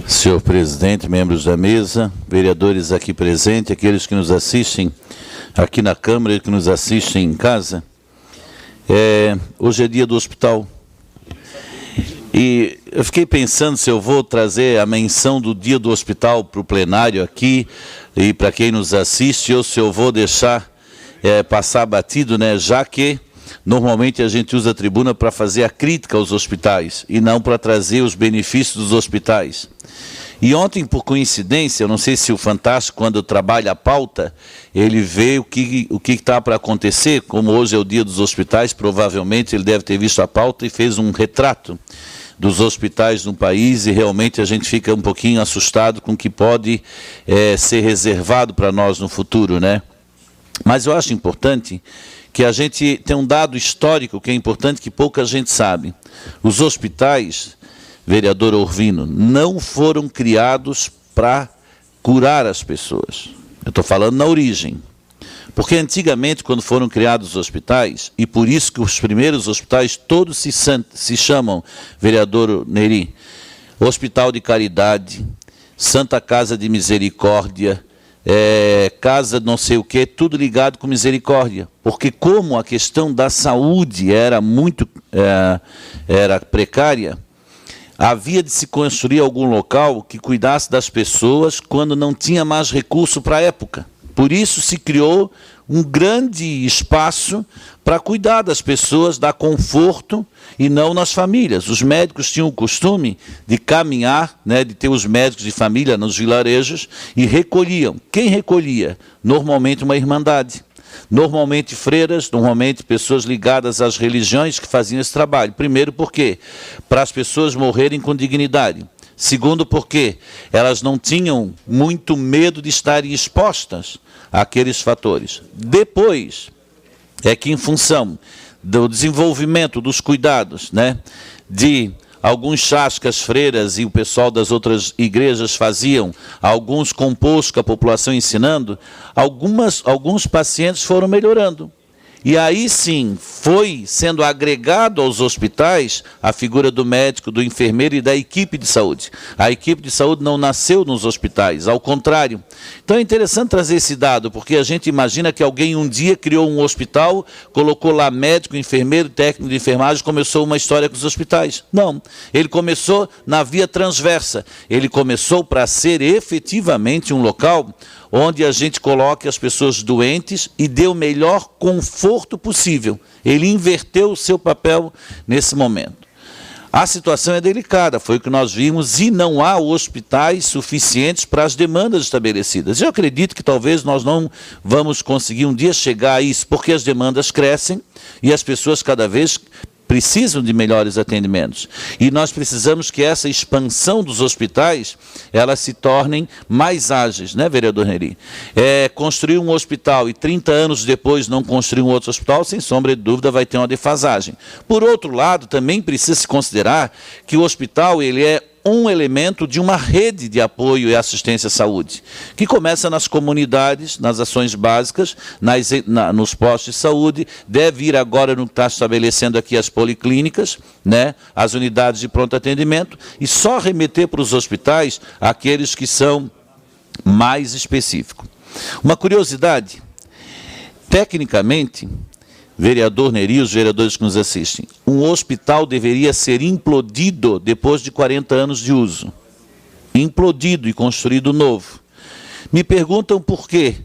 Senhor presidente, membros da mesa, vereadores aqui presentes, aqueles que nos assistem aqui na Câmara e que nos assistem em casa, hoje é dia do hospital. E eu fiquei pensando se eu vou trazer a menção do dia do hospital para o plenário aqui e para quem nos assiste, ou se eu vou deixar passar batido, né, já que normalmente a gente usa a tribuna para fazer a crítica aos hospitais e não para trazer os benefícios dos hospitais. E ontem, por coincidência, eu não sei se o Fantástico, quando trabalha a pauta, ele vê o que está para acontecer, como hoje é o dia dos hospitais, provavelmente ele deve ter visto a pauta e fez um retrato dos hospitais no país e realmente a gente fica um pouquinho assustado com o que pode ser reservado para nós no futuro, né? Mas eu acho importante que a gente tem um dado histórico que é importante que pouca gente sabe. Os hospitais, vereador Orvino, não foram criados para curar as pessoas. Eu estou falando na origem. Porque antigamente, quando foram criados os hospitais, e por isso que os primeiros hospitais todos se chamam, vereador Neri, Hospital de Caridade, Santa Casa de Misericórdia, casa não sei o que, tudo ligado com misericórdia, porque como a questão da saúde era muito precária, havia de se construir algum local que cuidasse das pessoas quando não tinha mais recurso para a época. Por isso se criou um grande espaço para cuidar das pessoas, dar conforto e não nas famílias. Os médicos tinham o costume de caminhar, né, de ter os médicos de família nos vilarejos e recolhiam. Quem recolhia? Normalmente uma irmandade. Normalmente freiras, normalmente pessoas ligadas às religiões que faziam esse trabalho. Primeiro, por quê? Para as pessoas morrerem com dignidade. Segundo, porque elas não tinham muito medo de estarem expostas àqueles fatores. Depois, é que em função do desenvolvimento dos cuidados, né, de alguns chás que as freiras e o pessoal das outras igrejas faziam, alguns compôs com a população ensinando, alguns pacientes foram melhorando. E aí sim, foi sendo agregado aos hospitais a figura do médico, do enfermeiro e da equipe de saúde. A equipe de saúde não nasceu nos hospitais, ao contrário. Então é interessante trazer esse dado, porque a gente imagina que alguém um dia criou um hospital, colocou lá médico, enfermeiro, técnico de enfermagem, começou uma história com os hospitais. Não, ele começou na via transversa. Ele começou para ser efetivamente um local onde a gente coloque as pessoas doentes e dê o melhor conforto possível. Ele inverteu o seu papel nesse momento. A situação é delicada, foi o que nós vimos, e não há hospitais suficientes para as demandas estabelecidas. Eu acredito que talvez nós não vamos conseguir um dia chegar a isso, porque as demandas crescem e as pessoas cada vez precisam de melhores atendimentos. E nós precisamos que essa expansão dos hospitais, elas se tornem mais ágeis, né, vereador Neri? Construir um hospital e 30 anos depois não construir um outro hospital, sem sombra de dúvida, vai ter uma defasagem. Por outro lado, também precisa se considerar que o hospital, ele é um elemento de uma rede de apoio e assistência à saúde, que começa nas comunidades, nas ações básicas, nos postos de saúde, deve ir agora no que está estabelecendo aqui as policlínicas, né, as unidades de pronto atendimento, e só remeter para os hospitais aqueles que são mais específicos. Uma curiosidade, tecnicamente, vereador Neri, os vereadores que nos assistem, um hospital deveria ser implodido depois de 40 anos de uso. Implodido e construído novo. Me perguntam por quê?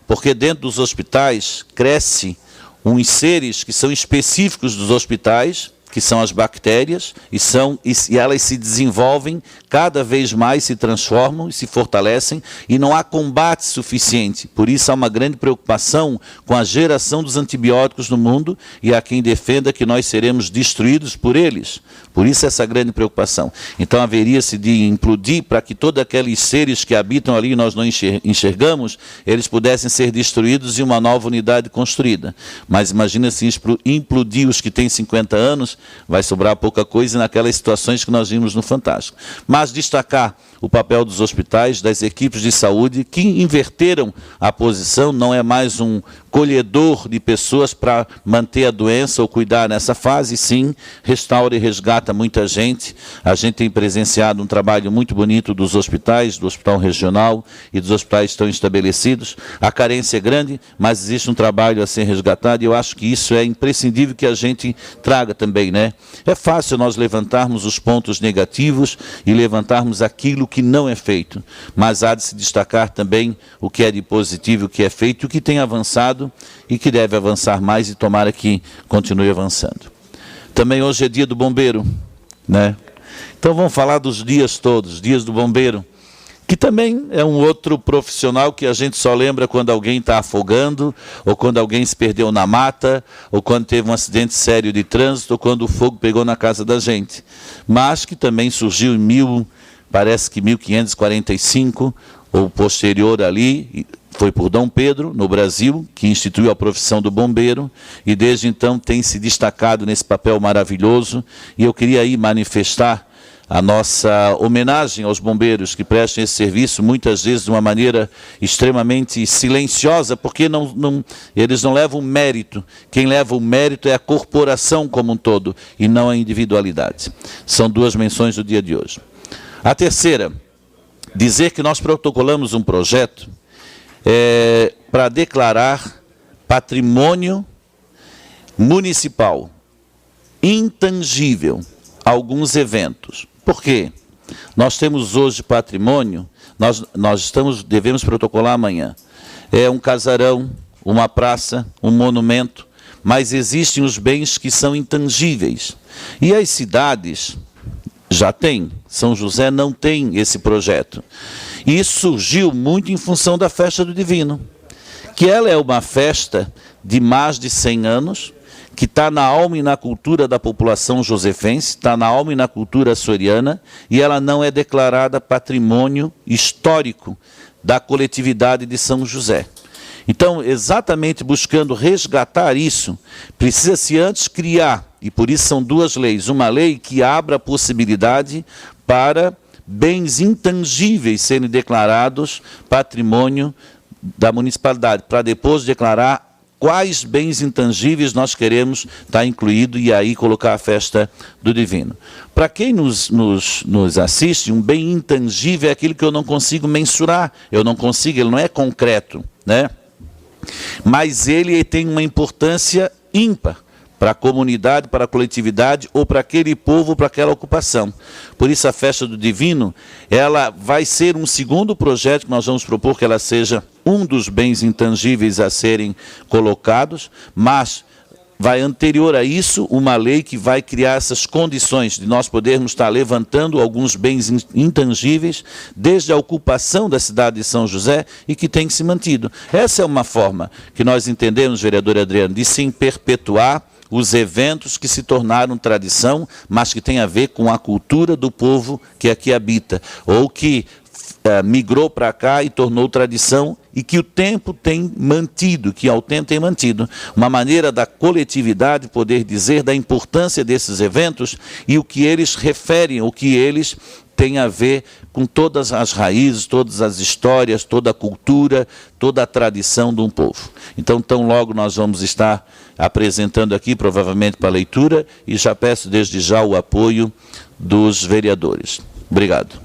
Porque dentro dos hospitais cresce uns seres que são específicos dos hospitais, que são as bactérias, e elas se desenvolvem, cada vez mais se transformam e se fortalecem, e não há combate suficiente. Por isso há uma grande preocupação com a geração dos antibióticos no mundo, e há quem defenda que nós seremos destruídos por eles. Por isso essa grande preocupação. Então haveria-se de implodir para que todos aqueles seres que habitam ali e nós não enxergamos, eles pudessem ser destruídos e uma nova unidade construída. Mas imagina se implodir os que têm 50 anos, vai sobrar pouca coisa naquelas situações que nós vimos no Fantástico. Mas destacar o papel dos hospitais, das equipes de saúde, que inverteram a posição, não é mais um colhedor de pessoas para manter a doença ou cuidar nessa fase, sim, restaura e resgata resgata muita gente. A gente tem presenciado um trabalho muito bonito dos hospitais, do Hospital Regional e dos hospitais que estão estabelecidos. A carência é grande, mas existe um trabalho a ser resgatado e eu acho que isso é imprescindível que a gente traga também, né? É fácil nós levantarmos os pontos negativos e levantarmos aquilo que não é feito, mas há de se destacar também o que é de positivo, o que é feito, o que tem avançado e que deve avançar mais e tomara que continue avançando. Também hoje é dia do bombeiro, né? Então vamos falar dos dias todos, dias do bombeiro, que também é um outro profissional que a gente só lembra quando alguém está afogando, ou quando alguém se perdeu na mata, ou quando teve um acidente sério de trânsito, ou quando o fogo pegou na casa da gente. Mas que também surgiu em parece que 1545, ou posterior ali, foi por Dom Pedro, no Brasil, que instituiu a profissão do bombeiro, e desde então tem se destacado nesse papel maravilhoso, e eu queria aí manifestar a nossa homenagem aos bombeiros que prestam esse serviço, muitas vezes de uma maneira extremamente silenciosa, porque eles não levam mérito. Quem leva o mérito é a corporação como um todo, e não a individualidade. São duas menções do dia de hoje. A terceira, dizer que nós protocolamos um projeto para declarar patrimônio municipal intangível alguns eventos. Por quê? Nós temos hoje patrimônio, devemos protocolar amanhã. É um casarão, uma praça, um monumento, mas existem os bens que são intangíveis. E as cidades já têm. São José não tem esse projeto. E isso surgiu muito em função da Festa do Divino, que ela é uma festa de mais de 100 anos, que está na alma e na cultura da população josefense, está na alma e na cultura açoriana, e ela não é declarada patrimônio histórico da coletividade de São José. Então, exatamente buscando resgatar isso, precisa-se antes criar, e por isso são duas leis, uma lei que abra a possibilidade para bens intangíveis serem declarados patrimônio da municipalidade, para depois declarar quais bens intangíveis nós queremos estar incluído e aí colocar a Festa do Divino. Para quem nos assiste, um bem intangível é aquilo que eu não consigo mensurar, ele não é concreto, né? Mas ele tem uma importância ímpar para a comunidade, para a coletividade ou para aquele povo, para aquela ocupação. Por isso a Festa do Divino, ela vai ser um segundo projeto que nós vamos propor que ela seja um dos bens intangíveis a serem colocados, mas vai anterior a isso uma lei que vai criar essas condições de nós podermos estar levantando alguns bens intangíveis desde a ocupação da cidade de São José e que tem que se mantido. Essa é uma forma que nós entendemos, vereador Adriano, de sim perpetuar os eventos que se tornaram tradição, mas que tem a ver com a cultura do povo que aqui habita, ou que migrou para cá e tornou tradição e que o tempo tem mantido, uma maneira da coletividade poder dizer da importância desses eventos e o que eles referem, o que eles têm a ver com todas as raízes, todas as histórias, toda a cultura, toda a tradição de um povo. Então, tão logo nós vamos estar apresentando aqui, provavelmente para leitura, e já peço desde já o apoio dos vereadores. Obrigado.